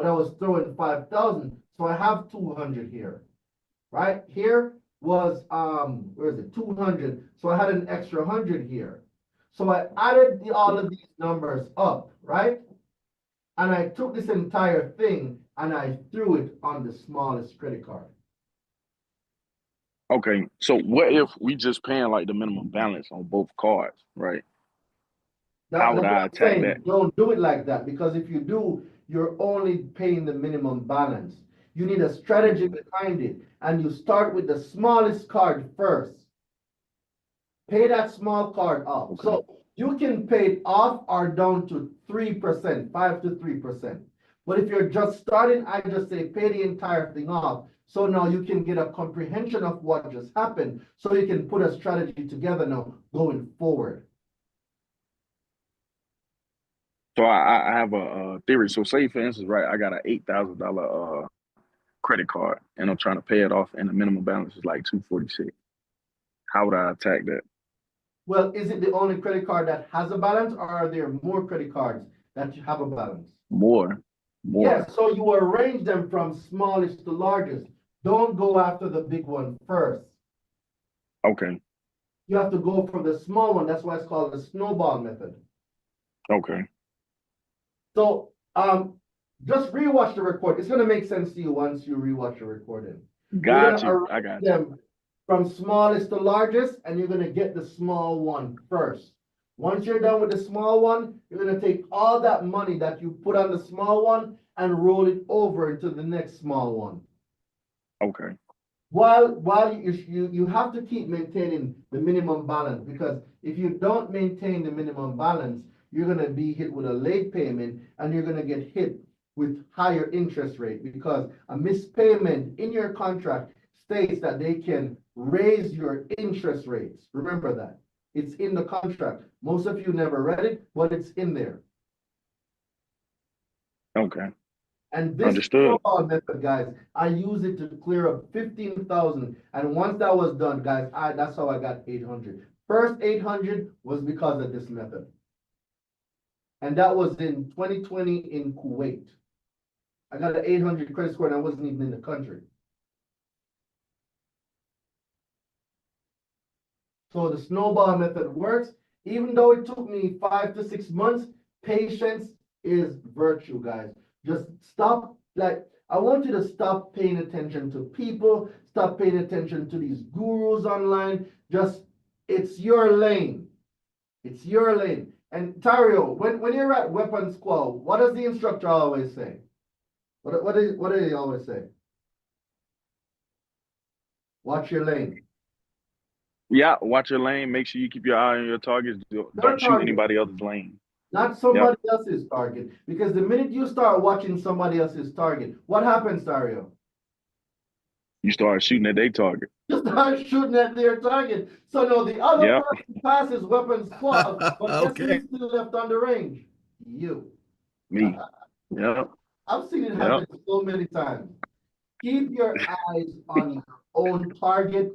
I was throwing 5,000. So I have 200 here, right? Here was, where is it? 200. So I had an extra 100 here. So I added all of these numbers up, right? And I took this entire thing and I threw it on the smallest credit card. Okay, so what if we just paying like the minimum balance on both cards, right? How That's would what I I'm attack that? saying. Don't do it like that, because if you do, you're only paying the minimum balance. You need a strategy Mhm. behind it, and you start with the smallest card first. Pay that small card off. Okay. So you can pay it off or down to 3%, 5 to 3%. But if you're just starting, I just say pay the entire thing off. So now you can get a comprehension of what just happened. So you can put a strategy together now going forward. So I have a theory. So say for instance, right, I got an $8,000 credit card and I'm trying to pay it off and the minimum balance is like 246. How would I attack that? Well, is it the only credit card that has a balance, or are there more credit cards that you have a balance? More, more. Yes, so you arrange them from smallest to largest. Don't go after the big one first. Okay. You have to go for the small one. That's why it's called the snowball method. Okay. So just rewatch the record. It's gonna make sense to you once you rewatch the recording. You're Got gonna you. I arrange got you. them from smallest to largest, and you're gonna get the small one first. Once you're done with the small one, you're gonna take all that money that you put on the small one and roll it over into the next small one. Okay. While you have to keep maintaining the minimum balance, because if you don't maintain the minimum balance, you're going to be hit with a late payment and you're going to get hit with higher interest rate, because a missed payment in your contract states that they can raise your interest rates. Remember that. It's in the contract. Most of you never read it, but it's in there. Okay. And this Understood. snowball method, guys, I use it to clear up 15,000. And once that was done, guys, that's how I got 800. First 800 was because of this method. And that was in 2020 in Kuwait. I got an 800 credit score and I wasn't even in the country. So the snowball method works. Even though it took me 5 to 6 months, patience is virtue, guys. Just stop, like, I want you to stop paying attention to people, stop paying attention to these gurus online. Just, it's your lane. It's your lane. And Tario, when you're at weapon squad, what does the instructor always say? What do they always say? Watch your lane. Yeah, watch your lane. Make sure you keep your eye on your targets. Your Don't shoot target. anybody else's lane. Not Yep. somebody else's target. Because the minute you start watching somebody else's target, what happens, Dario? You start shooting at their target. You start shooting at their target. So now the other Yep. person passes weapons squad, but guess Okay. who's still left on the range? You. Me. Yep. I've seen it Yep. happen so many times. Keep your eyes on your own target.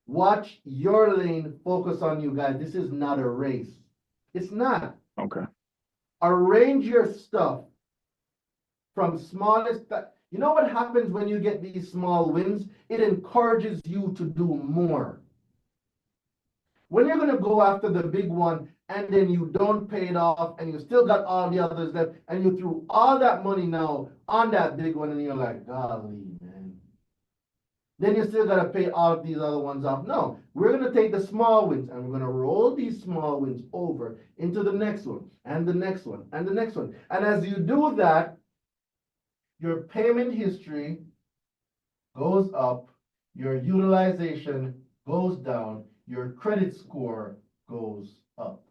Watch your lane. Focus on you, guys. This is not a race. It's not. Okay. Arrange your stuff from smallest. You know what happens when you get these small wins? It encourages you to do more. When you're going to go after the big one and then you don't pay it off and you still got all the others left and you threw all that money now on that big one and you're like, golly, man. Then you still got to pay all of these other ones off. No, we're going to take the small wins and we're going to roll these small wins over into the next one and the next one and the next one. And as you do that, your payment history goes up, your utilization goes down, your credit score goes up.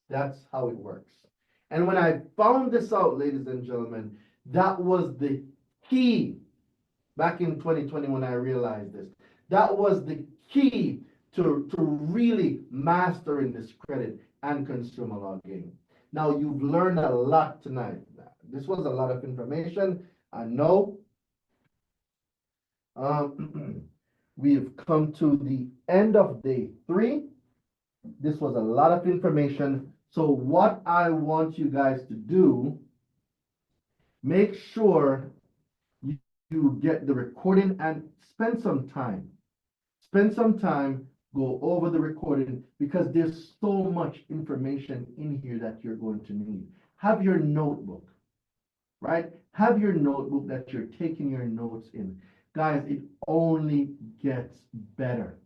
That's how it works. And when I found this out, ladies and gentlemen, that was the key. Back in 2020 when I realized this, that was the key to really mastering this credit and consumer law game. Now you've learned a lot tonight. This was a lot of information. I know. We've come to the end of day 3. This was a lot of information. So what I want you guys to do Make sure you get the recording and spend some time. Spend some time, go over the recording because there's so much information in here that you're going to need. Have your notebook, right? Have your notebook that you're taking your notes in. Guys, it only gets better.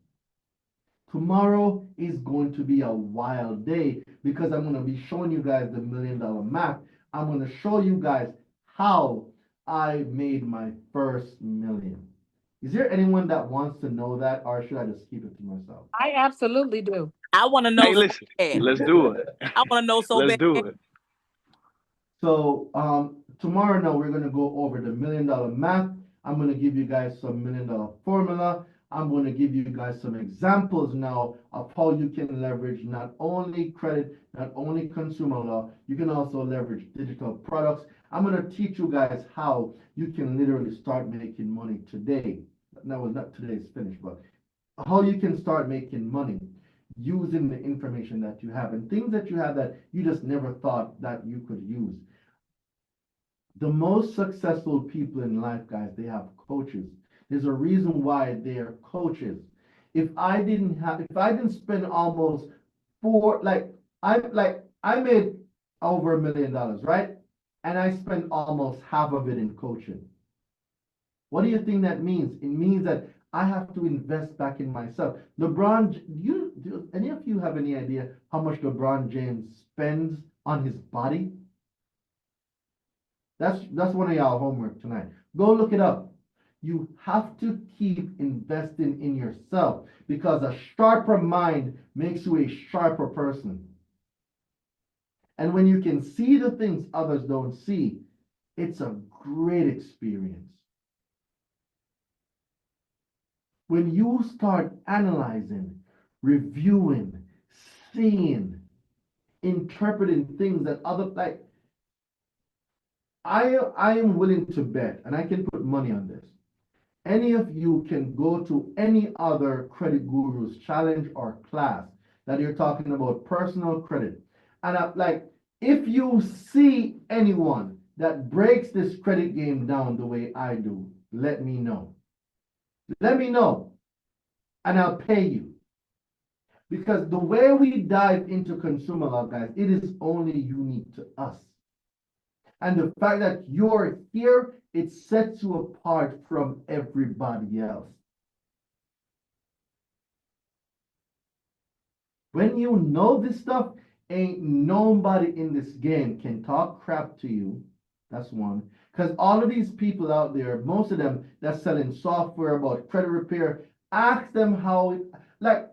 Tomorrow is going to be a wild day because I'm going to be showing you guys the $1 million math. I'm going to show you guys how I made my first million. Is there anyone that wants to know that, or should I just keep it to myself? I absolutely do. I want to know Hey, so listen, bad. let's do it. I want to know so Let's bad. do it. So tomorrow now we're gonna go over the $1 million math. I'm gonna give you guys some $1 million formula. I'm gonna give you guys some examples now of how you can leverage not only credit, not only consumer law, you can also leverage digital products. I'm gonna teach you guys how you can literally start making money today. No, not today, it's finished, but how you can start making money using the information that you have and things that you have that you just never thought that you could use. The most successful people in life, guys, they have coaches. There's a reason why they are coaches. If I didn't spend almost I made over $1 million, right? And I spent almost half of it in coaching. What do you think that means? It means that I have to invest back in myself. Do any of you have any idea how much LeBron James spends on his body? That's one of y'all homework tonight. Go look it up. You have to keep investing in yourself because a sharper mind makes you a sharper person. And when you can see the things others don't see, it's a great experience. When you start analyzing, reviewing, seeing, interpreting things that other like I am willing to bet, and I can put money on this. Any of you can go to any other credit guru's challenge or class that you're talking about personal credit. And if you see anyone that breaks this credit game down the way I do, let me know. Let me know, and I'll pay you. Because the way we dive into consumer law, guys, it is only unique to us. And the fact that you're here, it sets you apart from everybody else. When you know this stuff, ain't nobody in this game can talk crap to you. That's one. Because all of these people out there, most of them that's selling software about credit repair, ask them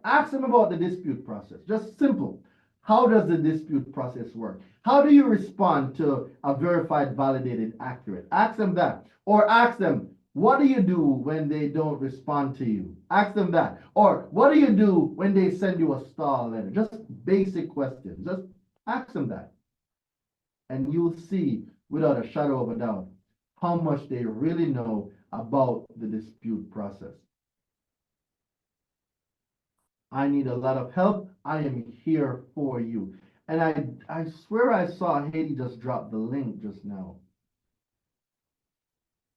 ask them about the dispute process. Just simple. How does the dispute process work? How do you respond to a verified, validated, accurate? Ask them that. Or ask them, what do you do when they don't respond to you? Ask them that. Or what do you do when they send you a stall letter? Just basic questions. Just ask them that. And you'll see, without a shadow of a doubt, how much they really know about the dispute process. I need a lot of help. I am here for you. And I swear I saw Haiti just drop the link just now.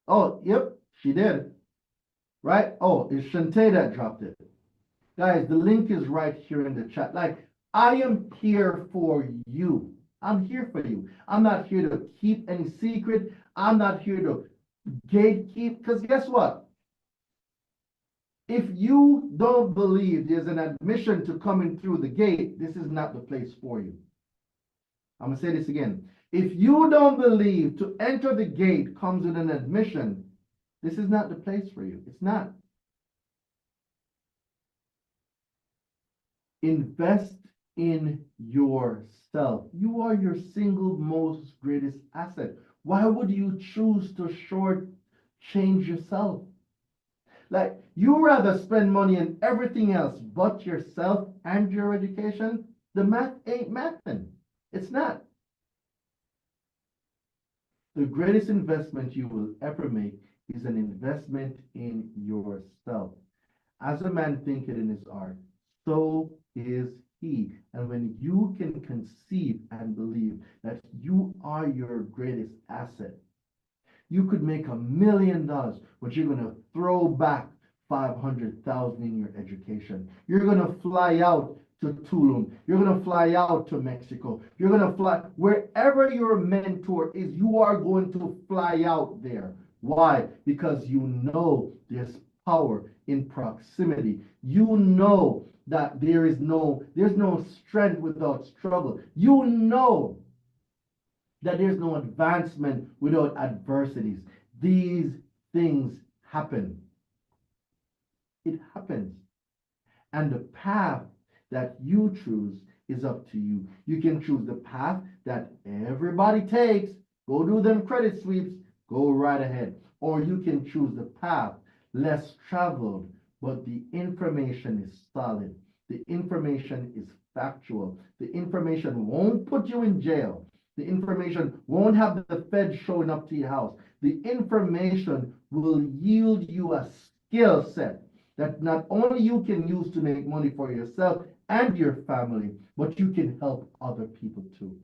Oh, yep, she did. Right? Oh, it's Shantae that dropped it. Guys, the link is right here in the chat. I am here for you. I'm here for you. I'm not here to keep any secret. I'm not here to gatekeep. Because guess what? If you don't believe there's an admission to coming through the gate, this is not the place for you. I'm going to say this again. If you don't believe to enter the gate comes with an admission, this is not the place for you. It's not. Invest in yourself. You are your single most greatest asset. Why would you choose to shortchange yourself? You rather spend money on everything else but yourself and your education? The math ain't mathing. It's not. The greatest investment you will ever make is an investment in yourself. As a man thinketh in his heart, so is he. And when you can conceive and believe that you are your greatest asset, You could make $1 million, but you're gonna throw back 500,000 in your education. You're gonna fly out to Tulum. You're gonna fly out to Mexico. You're gonna fly wherever your mentor is. You are going to fly out there. Why? Because you know there's power in proximity. You know that there's no strength without struggle. You know that there's no advancement without adversities. These things happen. It happens. And the path that you choose is up to you. You can choose the path that everybody takes, go do them credit sweeps, go right ahead. Or you can choose the path less traveled, but the information is solid. The information is factual. The information won't put you in jail. The information won't have the Fed showing up to your house. The information will yield you a skill set that not only you can use to make money for yourself and your family, but you can help other people too.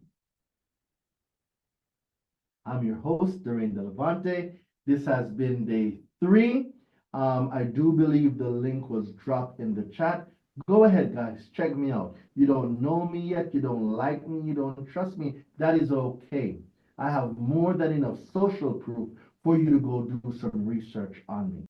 I'm your host, Daraine Delevante. This has been day 3. I do believe the link was dropped in the chat. Go ahead, guys, check me out. You don't know me yet, you don't like me, you don't trust me. That is okay. I have more than enough social proof for you to go do some research on me.